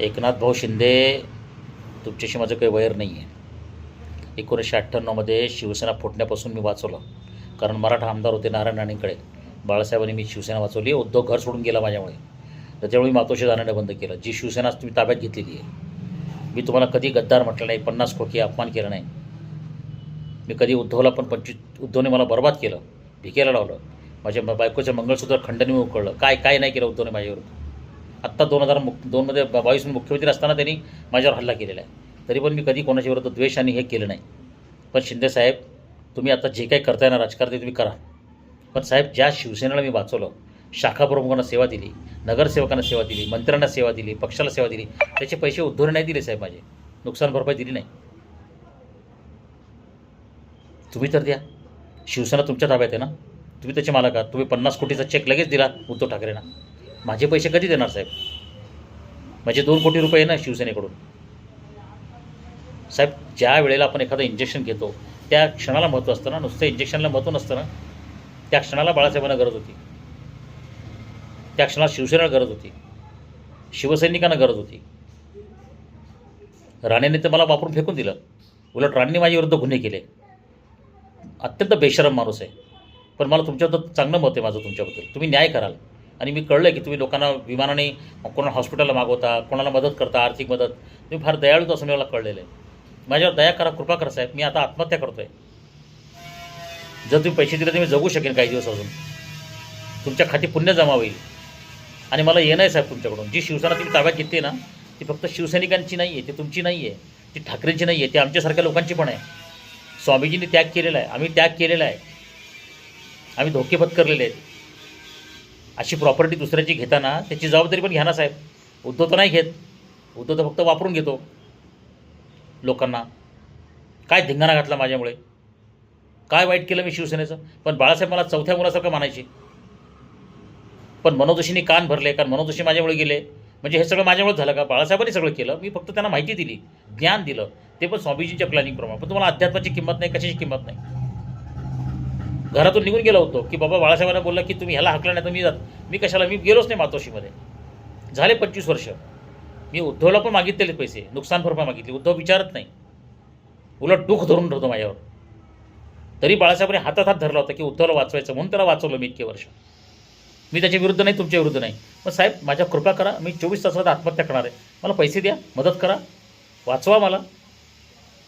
एकनाथ भाऊ शिंदे, तुमच्याशी माझं काही वैर नाही आहे. 1998मध्ये शिवसेना फुटण्यापासून मी वाचवलं, कारण मराठा आमदार होते नारायण राणेंकडे. बाळासाहेबांनी मी शिवसेना वाचवली. उद्धव घर सोडून गेला माझ्यामुळे, त्याच्यामुळे मी मातोश्री जाणं बंद केलं. जी शिवसेना तुम्ही ताब्यात घेतलेली आहे, मी तुम्हाला कधी गद्दार म्हटलं नाही, 50 खोकी अपमान केला नाही. मी कधी उद्धवला पण उद्धवने मला बर्बाद केलं, भिकेला लावलं. माझ्या बायकोचं मंगळसूत्र खंडणी मी उकळलं. काय नाही केलं उद्धवने माझ्याविरुद्ध. आत्ता 2002मध्ये 22 मुख्यमंत्री असताना त्यांनी माझ्यावर हल्ला केलेला आहे. तरी पण मी कधी कोणाच्या विरुद्ध द्वेष आणि हे केलं नाही. पण शिंदेसाहेब, तुम्ही आता जे काही करताय ना राजकारण, ते तुम्ही करा. पण साहेब, ज्या शिवसेनेला मी वाचवलं, शाखा प्रमुखांना सेवा दिली, नगरसेवकांना सेवा दिली, मंत्र्यांना सेवा दिली, पक्षाला सेवा दिली, त्याचे पैसे उद्धवने नाही दिले साहेब. माझे नुकसान भरपाई दिली नाही. तुम्ही तर द्या. शिवसेना तुमच्या ताब्यात आहे ना, तुम्ही त्याचे मालक आहात. तुम्ही 50 कोटीचा चेक लगेच दिला उद्धव ठाकरेंना. माझे पैसे कधी देणार साहेब? माझे 2 कोटी रुपये आहे ना शिवसेनेकडून. साहेब, ज्या वेळेला आपण एखादं इंजेक्शन घेतो त्या क्षणाला महत्त्व असतं ना, नुसतं इंजेक्शनला महत्त्व नसतं ना. त्या क्षणाला बाळासाहेबांना गरज होती, त्या क्षणाला शिवसेनेला गरज होती, शिवसैनिकांना गरज होती. राणेंनी तर मला वापरून फेकून दिलं. उलट राणेंनी माझ्याविरुद्ध गुन्हे केले. अत्यंत बेशरम माणूस आहे. पण मला तुमच्याबद्दल चांगलं मत आहे माझं तुमच्याबद्दल. तुम्ही न्याय कराल. आणि मी कळलं की तुम्ही लोकांना विमानाने, कोणाला हॉस्पिटलला मागवता, कोणाला मदत करता, आर्थिक मदत. तुम्ही फार दयाळूच असं मला कळलेलं आहे. माझ्यावर दया करा, कृपा करा साहेब. मी आता आत्महत्या करतो आहे. जर तुम्ही पैसे दिले तर मी जगू शकेन काही दिवस अजून. तुमच्या खाती पुण्य जमा होईल. आणि मला येणं आहे साहेब तुमच्याकडून. जी शिवसेना तुम्ही ताब्यात घेतली ना, ती फक्त शिवसैनिकांची नाही आहे, ती तुमची नाही आहे, ती ठाकरेंची नाही आहे, ती आमच्यासारख्या लोकांची पण आहे. स्वामीजींनी त्याग केलेला आहे, आम्ही त्याग केलेला आहे, आम्ही धोके पत्करलेले आहेत. अशी प्रॉपर्टी दुसऱ्याची घेताना त्याची जबाबदारी पण घ्या ना साहेब. उद्धव तर नाही घेत. उद्धव तर फक्त वापरून घेतो लोकांना. काय धिंगाणा घातला माझ्यामुळे, काय वाईट केलं मी शिवसेनेचं. पण बाळासाहेब मला चौथ्या मुलासारखं मानायचे. पण मनोदोषींनी कान भरले, कारण मनोदोषी माझ्यामुळे गेले. म्हणजे हे सगळं माझ्यामुळे झालं का? बाळासाहेबांनी सगळं केलं, मी फक्त त्यांना माहिती दिली, ज्ञान दिलं, ते पण स्वामीजींच्या प्लॅनिंगप्रमाणे. पण तुम्हाला अध्यात्माची किंमत नाही, कशाची किंमत नाही. घरातून निघून गेलो होतो की बाबा बाळासाहेबांना बोलला की तुम्ही ह्याला हाकला नाही तर मी कशाला, मी गेलोच नाही मातोश्रीमध्ये. झाले 25 वर्ष. मी उद्धवला पण मागितलेले पैसे, नुकसान भरपाई मागितली. उद्धव विचारत नाही, उलट दुःख धरून ठेवतो माझ्यावर. तरी बाळासाहेबांनी हातात हात धरला होता की उद्धवला वाचवायचं, म्हणून त्याला वाचवलं मी इतके वर्ष. मी त्याच्या विरुद्ध नाही, तुमच्या विरुद्ध नाही. पण साहेब, माझ्या कृपा करा. मी 24 तासात आत्महत्या करणार आहे. मला पैसे द्या, मदत करा, वाचवा, मला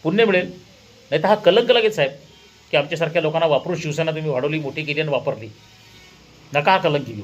पुण्य मिळेल. नाही तर हा कलंक लागेल साहेब, की आमच्यासारख्या लोकांना वापरून शिवसेना तुम्ही वाढवली, मोठी केली आणि वापरली. नका हा कलंक घेऊ.